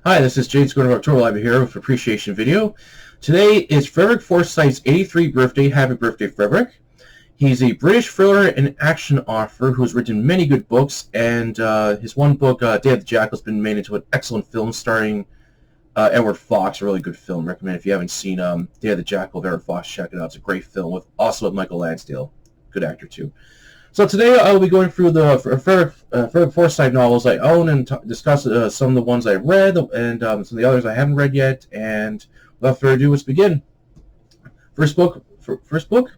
Hi, this is James Gordon of October Live here with an appreciation video. Today is Frederick Forsyth's 83rd birthday. Happy birthday, Frederick. He's a British thriller and action author who has written many good books, and his one book, Day of the Jackal, has been made into an excellent film starring Edward Fox, a really good film. Recommend if you haven't seen Day of the Jackal of Edward Fox, check it out. It's a great film, also with Michael Lansdale, good actor too. So today I'll be going through the Frederick Forsyth novels I own and discuss some of the ones I've read and some of the others I haven't read yet. And without further ado, let's begin. First book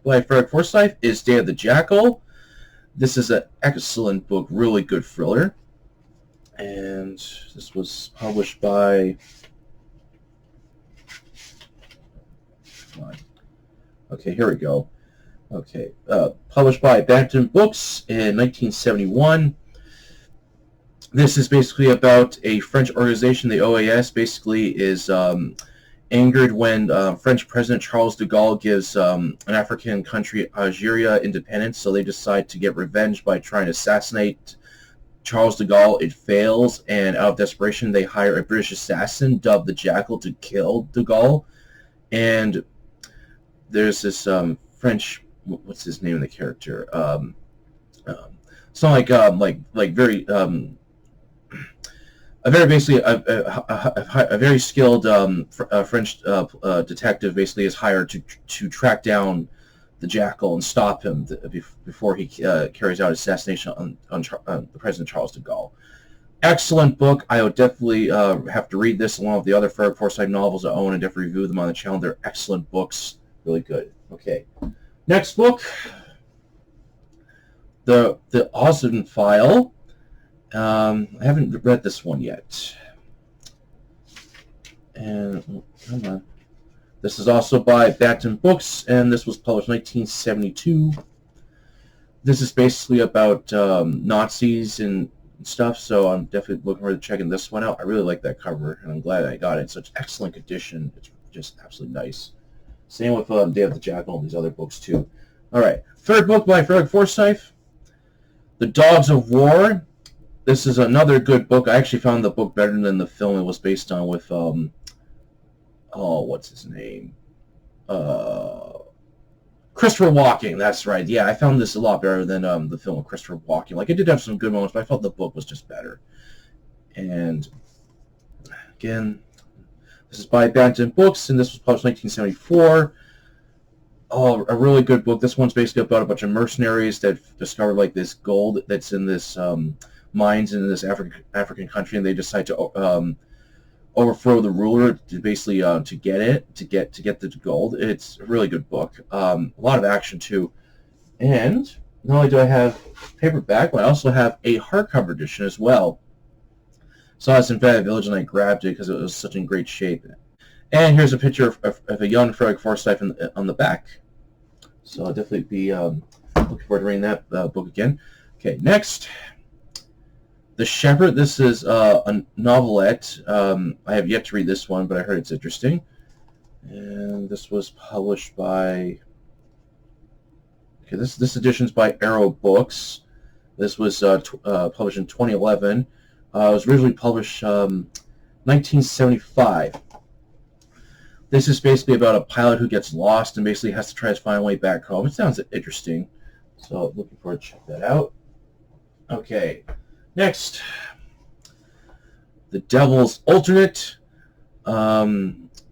by Frederick Forsyth is Day of the Jackal. This is an excellent book, really good thriller. And this was published by... Okay, here we go. Okay, published by Bantam Books in 1971. This is basically about a French organization, the OAS, basically is angered when French President Charles de Gaulle gives an African country, Algeria, independence, so they decide to get revenge by trying to assassinate Charles de Gaulle. It fails, and out of desperation, they hire a British assassin, dubbed the Jackal, to kill de Gaulle. And there's this French... what's his name in the character? It's not like very a very basically a very skilled French detective basically is hired to track down the Jackal and stop him before he carries out assassination on the President Charles de Gaulle. Excellent book. I would definitely have to read this along with the other Frederick Forsyth novels I own and definitely review them on the channel. They're excellent books. Really good. Okay. Next book, the Osmond File. I haven't read this one yet. And come on. This is also by Bantam Books, and this was published in 1972. This is basically about Nazis and stuff, so I'm definitely looking forward to checking this one out. I really like that cover, and I'm glad I got it. It's such excellent condition. It's just absolutely nice. Same with Day of the Jackal and these other books, too. All right. Third book by Frederick Forsyth, The Dogs of War. This is another good book. I actually found the book better than the film it was based on with, what's his name? Christopher Walken. That's right. Yeah, I found this a lot better than the film with Christopher Walken. Like, it did have some good moments, but I felt the book was just better. And, again... this is by Bantam Books, and this was published in 1974. Oh, a really good book. This one's basically about a bunch of mercenaries that discover like this gold that's in this mines in this African country, and they decide to overthrow the ruler to basically to get the gold. It's a really good book. A lot of action too, and not only do I have paperback, but I also have a hardcover edition as well. Saw this in Bad Village and I grabbed it because it was such in great shape. And here's a picture of a young Frederick Forsyth on the back. So I'll definitely be looking forward to reading that book again. Okay, next. The Shepherd. This is a novelette. I have yet to read this one, but I heard it's interesting. And this was published by... okay, this edition is by Arrow Books. This was published in 2011. It was originally published 1975. This is basically about a pilot who gets lost and basically has to try to find a way back home. It sounds interesting, so looking forward to check that out. Okay, next, The Devil's Alternate.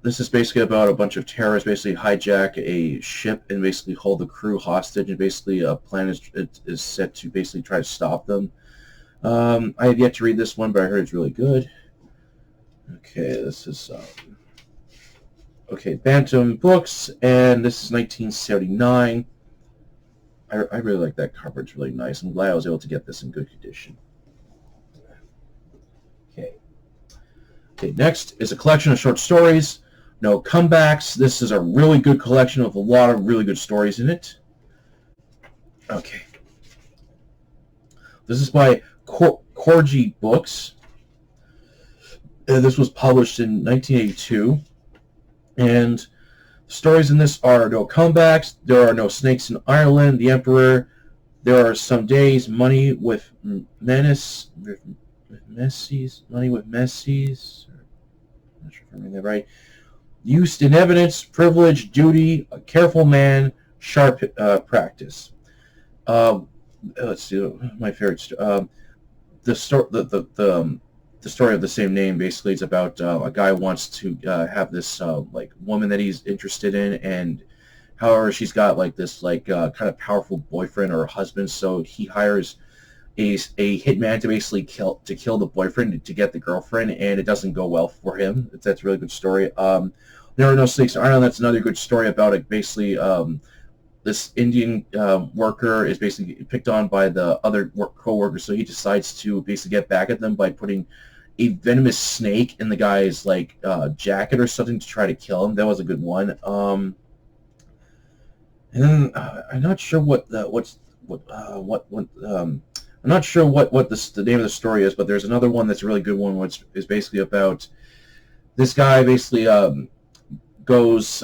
This is basically about a bunch of terrorists basically hijack a ship and basically hold the crew hostage, and basically a plan is set to basically try to stop them. I have yet to read this one, but I heard it's really good. Okay, this is okay, Bantam Books, and this is 1979. I really like that cover. It's really nice. I'm glad I was able to get this in good condition. Okay. Okay, next is a collection of short stories. No Comebacks. This is a really good collection with a lot of really good stories in it. Okay. This is by Corgi Books. This was published in 1982. And stories in this are No Comebacks, There Are No Snakes in Ireland, The Emperor, There Are Some Days, Money with Menace, Money with Messies. not sure if I'm reading that right. Used in evidence, privilege, duty, a careful man, sharp practice. Let's see, my favorite. The story, the story of the same name basically is about a guy wants to have this like woman that he's interested in, and however she's got like this like kind of powerful boyfriend or husband, so he hires a hitman to basically kill the boyfriend to get the girlfriend, and it doesn't go well for him. That's a really good story. There Are No Snakes on Ireland. That's another good story about it. Basically, this Indian worker is basically picked on by the other co-workers, so he decides to basically get back at them by putting a venomous snake in the guy's like jacket or something to try to kill him. That was a good one. And then I'm not sure I'm not sure what the name of the story is, but there's another one that's a really good one, which is basically about this guy basically goes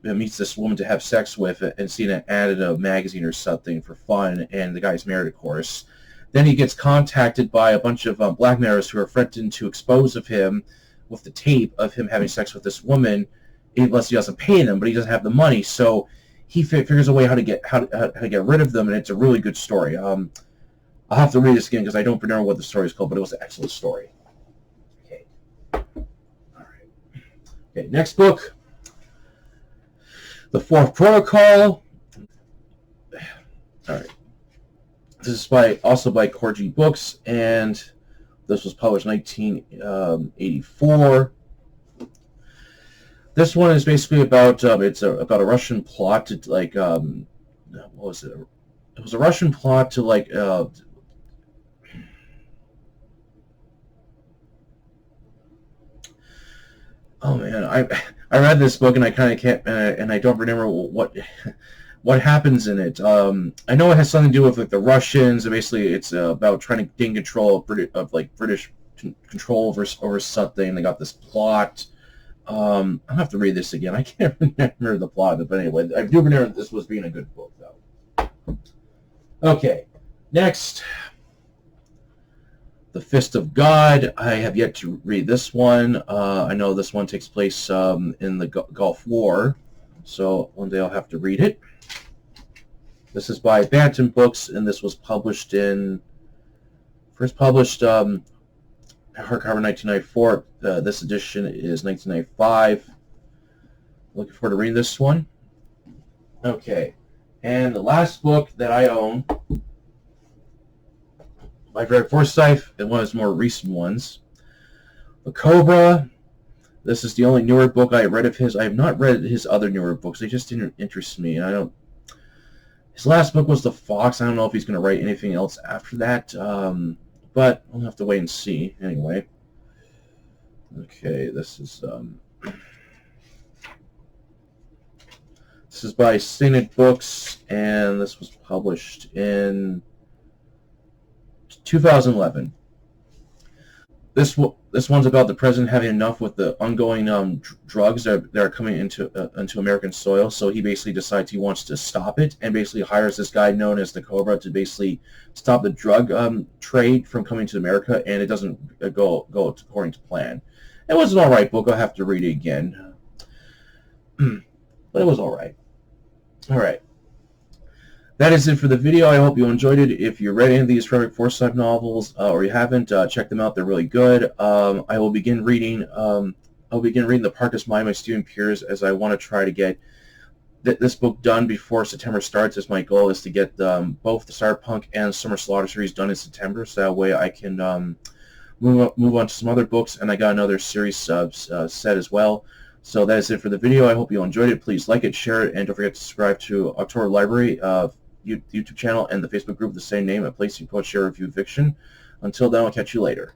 meets this woman to have sex with and seen an ad in a magazine or something for fun, and the guy's married, of course. Then he gets contacted by a bunch of blackmailers who are threatening to expose of him with the tape of him having sex with this woman, unless he doesn't pay them, but he doesn't have the money, so he figures a way how to get rid of them, and it's a really good story. I'll have to read this again because I don't remember what the story is called, but it was an excellent story. Okay. All right. Okay, next book. The Fourth Protocol. All right. This is also by Corgi Books, and this was published in 1984. This one is basically about about a Russian plot to like what was it? It was a Russian plot to like oh man, I read this book and I kind of can't and I don't remember what happens in it. I know it has something to do with like the Russians. And basically, it's about trying to gain control of British control over something. They got this plot. I'll have to read this again. I can't remember the plot of it, but anyway, I do remember this was being a good book, though. Okay, next, The Fist of God. I have yet to read this one. I know this one takes place in the Gulf War, so one day I'll have to read it. This is by Bantam Books, and this was published first published hardcover 1994. This edition is 1995. Looking forward to reading this one. Okay, and the last book that I own by Frederick Forsyth, and one of his more recent ones, The Cobra. This is the only newer book I read of his. I have not read his other newer books. They just didn't interest me. His last book was The Fox. I don't know if he's going to write anything else after that, but we'll have to wait and see. Anyway, okay, this is by Synod Books, and this was published in 2011. This one's about the president having enough with the ongoing drugs that are coming into American soil. So he basically decides he wants to stop it, and basically hires this guy known as the Cobra to basically stop the drug trade from coming to America, and it doesn't go according to plan. It was an all right book. I'll have to read it again, but it was all right. All right. That is it for the video. I hope you enjoyed it. If you read any of these Frederick Forsyth novels or you haven't, check them out. They're really good. I will begin reading. The Parkist Mind by Stephen Pierce, as I want to try to get this book done before September starts. As my goal is to get both the Cyberpunk and Summer Slaughter series done in September, so that way I can move on to some other books. And I got another series set as well. So that is it for the video. I hope you enjoyed it. Please like it, share it, and don't forget to subscribe to October Library YouTube channel and the Facebook group of the same name, a place you post, share, review fiction. Until then, I'll catch you later.